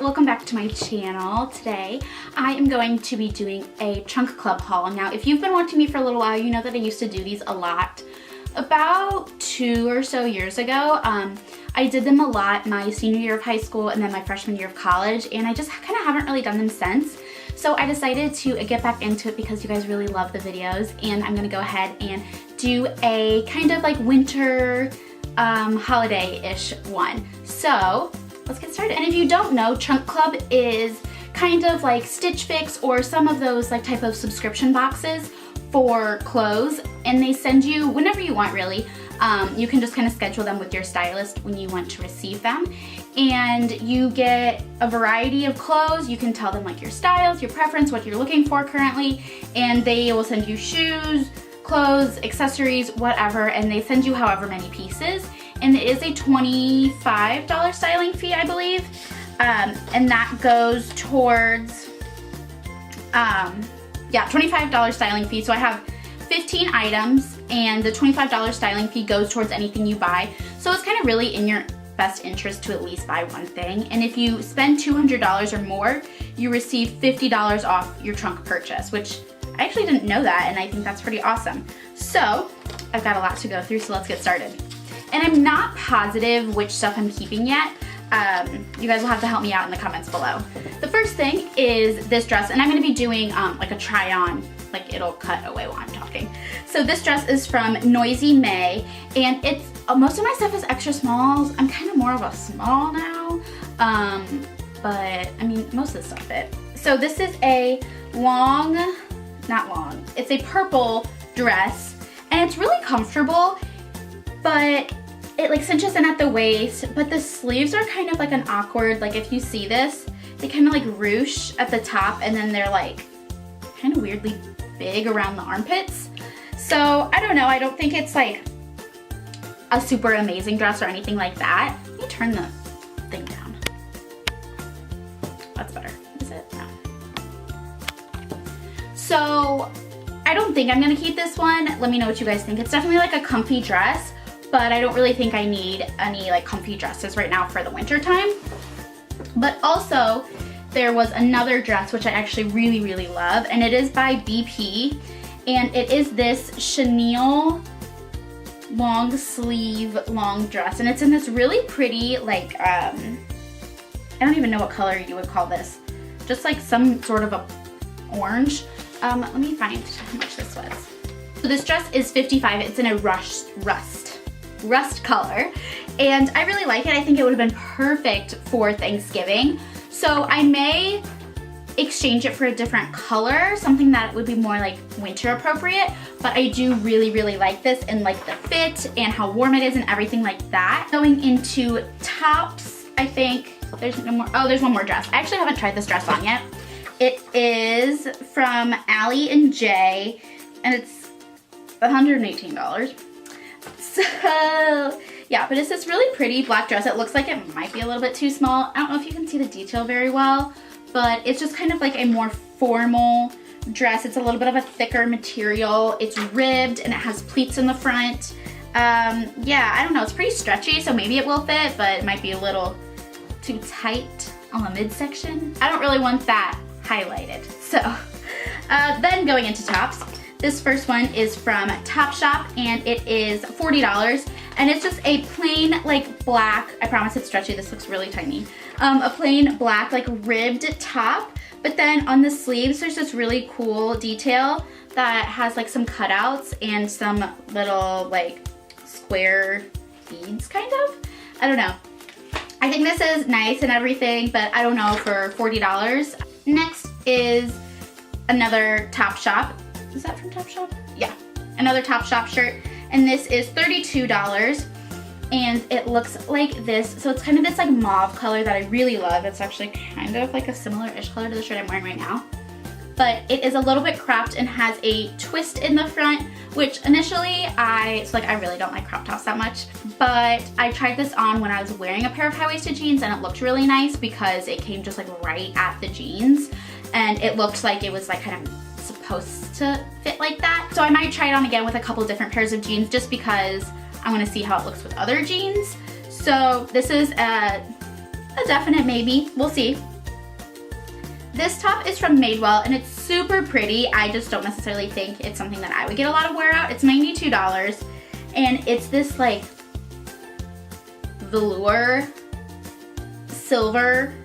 welcome back to my channel. Today I am going to be doing a Trunk Club haul. Now if you've been watching me for a little while, you know that I used to do these a lot. About 2 or so years ago, I did them a lot my senior year of high school and then my freshman year of college, and I just kind of haven't really done them since. So I decided to get back into it because you guys really love the videos, and I'm gonna go ahead and do a kind of like winter holiday-ish one. So let's get started. And if you don't know, Trunk Club is kind of like Stitch Fix or some of those like type of subscription boxes for clothes, and they send you whenever you want, really. You can just kind of schedule them with your stylist when you want to receive them, and you get a variety of clothes. You can tell them like your styles, your preference, what you're looking for currently, and they will send you shoes, clothes, accessories, whatever, and they send you however many pieces. And it is a $25 styling fee, I believe, and that goes towards yeah, $25 styling fee. So I have 15 items, and the $25 styling fee goes towards anything you buy. So it's kind of really in your best interest to at least buy one thing. And if you spend $200 or more, you receive $50 off your trunk purchase, which I actually didn't know that, and I think that's pretty awesome. So I've got a lot to go through, so let's get started. And I'm not positive which stuff I'm keeping yet. You guys will have to help me out in the comments below. The first thing is this dress, and I'm gonna be doing like a try on, like it'll cut away while I'm talking. So this dress is from Noisy May, and it's, most of my stuff is extra smalls. I'm kind of more of a small now, but I mean, most of the stuff fit. So this is a it's a purple dress, and it's really comfortable, but it like cinches in at the waist, but the sleeves are kind of like an awkward, like if you see this, they kind of like ruche at the top, and then they're like kind of weirdly big around the armpits. So I don't know, I don't think it's like a super amazing dress or anything like that. Let me turn the thing down. That's better, is it? No. So I don't think I'm gonna keep this one. Let me know what you guys think. It's definitely like a comfy dress, but I don't really think I need any like comfy dresses right now for the winter time. But also, there was another dress which I actually really, really love, and it is by BP, and it is this chenille long sleeve long dress, and it's in this really pretty like, I don't even know what color you would call this, just like some sort of a orange. Let me find how much this was. So this dress is $55. It's in a rust color, and I really like it. I think it would have been perfect for Thanksgiving. So I may exchange it for a different color, something that would be more like winter appropriate, but I do really, really like this, and like the fit and how warm it is and everything like that. Going into tops, I think there's no more. Oh, there's one more dress. I actually haven't tried this dress on yet. It is from Allie and Jay, and it's $118. So yeah, but it's this really pretty black dress. It looks like it might be a little bit too small. I don't know if you can see the detail very well, but it's just kind of like a more formal dress. It's a little bit of a thicker material. It's ribbed, and it has pleats in the front. Yeah, I don't know, it's pretty stretchy, so maybe it will fit, but it might be a little too tight on the midsection. I don't really want that highlighted. So then going into tops, this first one is from Topshop, and it is $40, and it's just a plain like black, I promise it's stretchy, this looks really tiny, a plain black like ribbed top, but then on the sleeves there's this really cool detail that has like some cutouts and some little like square beads kind of. I don't know. I think this is nice and everything, but I don't know for $40. Next is another Topshop. Is that from Topshop? Yeah, another Topshop shirt, and this is $32, and it looks like this. So it's kind of this like mauve color that I really love. It's actually kind of like a similar-ish color to the shirt I'm wearing right now, but it is a little bit cropped and has a twist in the front, which initially I really don't like crop tops that much, but I tried this on when I was wearing a pair of high-waisted jeans, and it looked really nice because it came just like right at the jeans, and it looked like it was like kind of supposed to fit like that. So I might try it on again with a couple different pairs of jeans just because I want to see how it looks with other jeans. So this is a definite maybe. We'll see. This top is from Madewell and it's super pretty. I just don't necessarily think it's something that I would get a lot of wear out. It's $92 and it's this like velour silver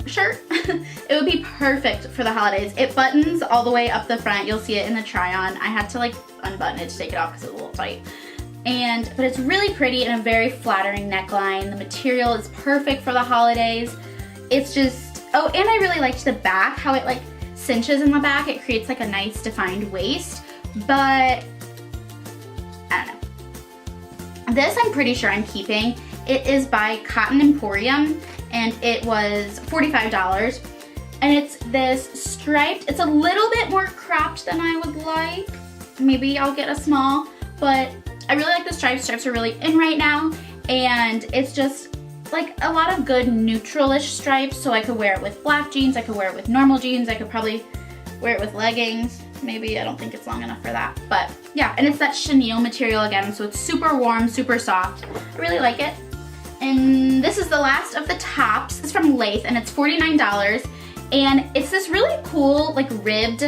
shirt. It would be perfect for the holidays. It buttons all the way up the front. You'll see it in the try-on. I had to like unbutton it to take it off because it was a little tight. But it's really pretty and a very flattering neckline. The material is perfect for the holidays. It's just, oh, and I really liked the back, how it like cinches in the back. It creates like a nice defined waist, but I don't know. This I'm pretty sure I'm keeping. It is by Cotton Emporium and it was $45. And it's this striped, it's a little bit more cropped than I would like. Maybe I'll get a small, but I really like the stripes. Stripes are really in right now. And it's just like a lot of good neutral-ish stripes. So I could wear it with black jeans, I could wear it with normal jeans, I could probably wear it with leggings. Maybe, I don't think it's long enough for that. But yeah, and it's that chenille material again, so it's super warm, super soft. I really like it. And this is the last of the tops. It's from Leith and it's $49. And it's this really cool, like ribbed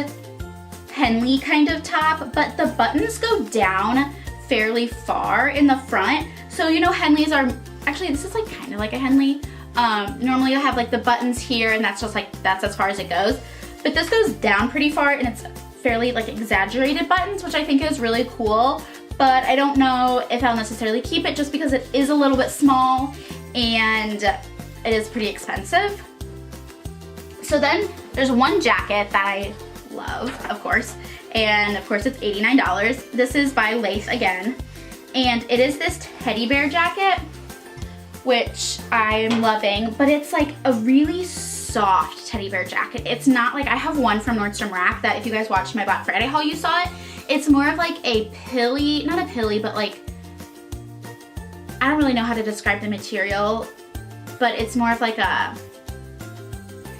Henley kind of top, but the buttons go down fairly far in the front. So you know Henleys are, actually this is like kind of like a Henley. Normally you'll have like the buttons here and that's just like, that's as far as it goes. But this goes down pretty far and it's fairly like exaggerated buttons, which I think is really cool. But I don't know if I'll necessarily keep it just because it is a little bit small and it is pretty expensive. So then there's one jacket that I love, of course, and of course it's $89. This is by Leith again, and it is this teddy bear jacket, which I'm loving, but it's like a really soft teddy bear jacket. It's not like, I have one from Nordstrom Rack that if you guys watched my Black Friday haul, you saw it. It's more of like a pilly, not a pilly, but like, I don't really know how to describe the material, but it's more of like a,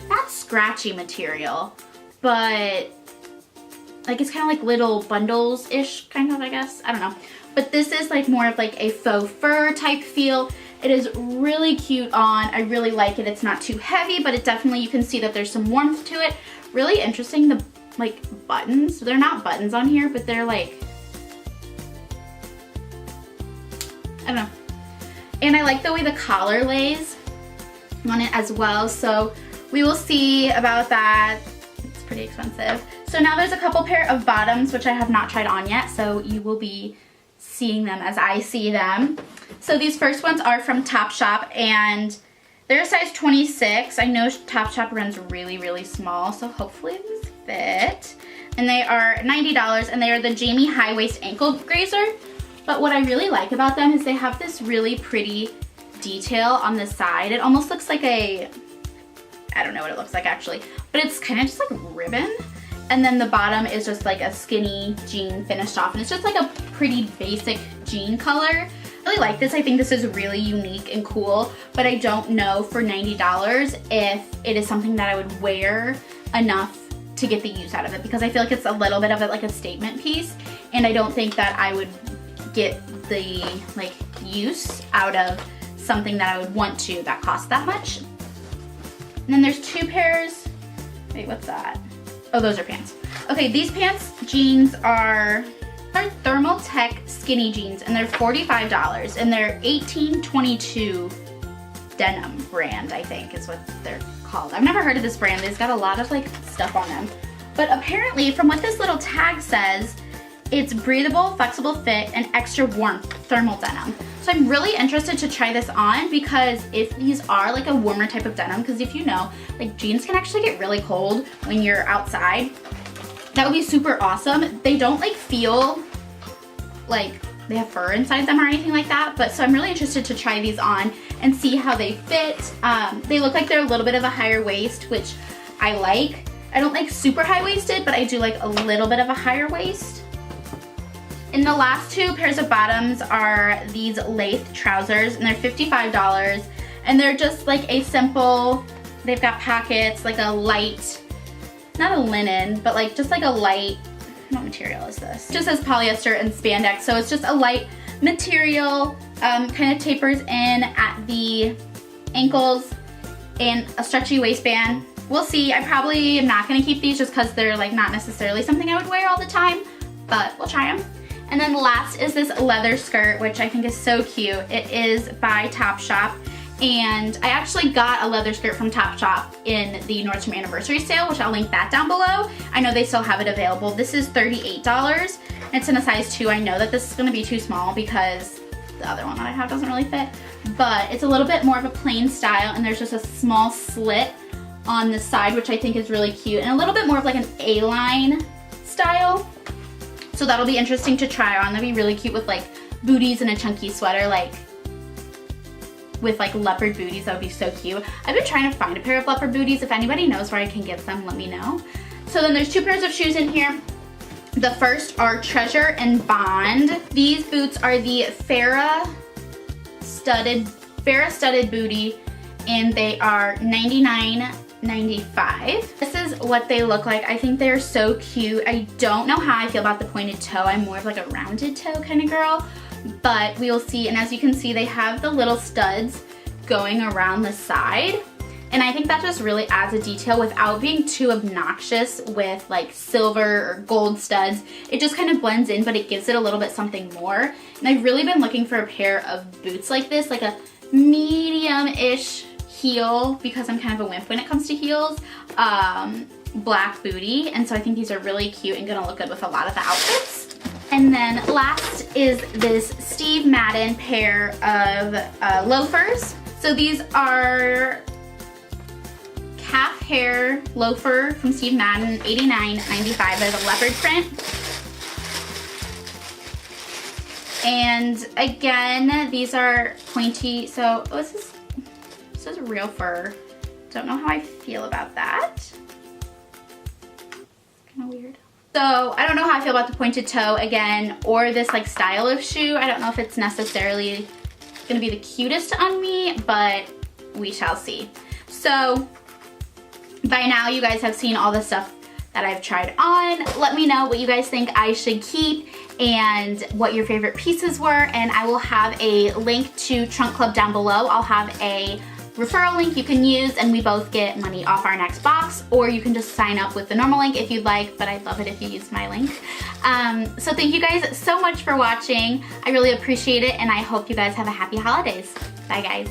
not scratchy material, but like it's kind of like little bundles-ish, kind of, I guess. I don't know. But this is like more of like a faux fur type feel. It is really cute on. I really like it. It's not too heavy, but it definitely, you can see that there's some warmth to it. Really interesting, the like buttons. They're not buttons on here, but they're like, I don't know. And I like the way the collar lays on it as well. So we will see about that. It's pretty expensive. So now there's a couple pair of bottoms, which I have not tried on yet. So you will be seeing them as I see them. So these first ones are from Topshop and they're a size 26. I know Topshop runs really, really small, so hopefully these fit. And they are $90 and they are the Jamie high waist ankle grazer. But what I really like about them is they have this really pretty detail on the side. It almost looks like a, I don't know what it looks like actually, but it's kind of just like ribbon. And then the bottom is just like a skinny jean finished off. And it's just like a pretty basic jean color. I really like this. I think this is really unique and cool, but I don't know for $90 if it is something that I would wear enough to get the use out of it, because I feel like it's a little bit of it like a statement piece. And I don't think that I would get the like use out of something that I would want to that costs that much. And then there's two pairs. Wait, what's that? Oh, those are pants. Okay, these pants, jeans are Thermal Tech skinny jeans and they're $45 and they're 1822 Denim brand, I think is what they're called. I've never heard of this brand. They've got a lot of like stuff on them. But apparently from what this little tag says, it's breathable, flexible fit, and extra warmth thermal denim. So I'm really interested to try this on because if these are like a warmer type of denim, because if you know, like jeans can actually get really cold when you're outside. That would be super awesome. They don't like feel like they have fur inside them or anything like that, but so I'm really interested to try these on and see how they fit. They look like they're a little bit of a higher waist, which I like. I don't like super high-waisted, but I do like a little bit of a higher waist. And the last two pairs of bottoms are these Leith trousers, and they're $55. And they're just like a simple, they've got pockets, like a light, not a linen, but like just like a light, what material is this? It just says polyester and spandex, so it's just a light material, kind of tapers in at the ankles. and a stretchy waistband. We'll see. I probably am not gonna keep these just because they're like not necessarily something I would wear all the time, but we'll try them. And then last is this leather skirt, which I think is so cute. It is by Topshop, and I actually got a leather skirt from Topshop in the Nordstrom anniversary sale, which I'll link that down below. I know they still have it available. This is $38. It's in a size 2. I know that this is gonna be too small because the other one that I have doesn't really fit, but it's a little bit more of a plain style, and there's just a small slit on the side, which I think is really cute, and a little bit more of like an A-line style. So that'll be interesting to try on. That'd be really cute with like booties and a chunky sweater, like with like leopard booties. That would be so cute. I've been trying to find a pair of leopard booties. If anybody knows where I can get them, let me know. So then there's 2 pairs of shoes in here. The first are Treasure and Bond. These boots are the Farrah studded booty, and they are $99.95. This is what they look like. I think they're so cute. I don't know how I feel about the pointed toe. I'm more of like a rounded toe kind of girl, but we will see. And as you can see, they have the little studs going around the side, and I think that just really adds a detail without being too obnoxious with like silver or gold studs. It just kind of blends in, but it gives it a little bit something more. And I've really been looking for a pair of boots like this, like a medium-ish heel, because I'm kind of a wimp when it comes to heels. Black booty, and so I think these are really cute and gonna look good with a lot of the outfits. And then last is this Steve Madden pair of loafers. So these are calf hair loafer from Steve Madden, $89.95. They're the leopard print. And again, these are pointy, so this is real fur. Don't know how I feel about that. Kind of weird. So I don't know how I feel about the pointed toe again, or this like style of shoe. I don't know if it's necessarily gonna be the cutest on me, but we shall see. So by now you guys have seen all the stuff that I've tried on. Let me know what you guys think I should keep and what your favorite pieces were, and I will have a link to Trunk Club down below. I'll have a referral link you can use, and we both get money off our next box, or you can just sign up with the normal link if you'd like, but I'd love it if you use my link. So thank you guys so much for watching. I really appreciate it, and I hope you guys have a happy holidays. Bye guys.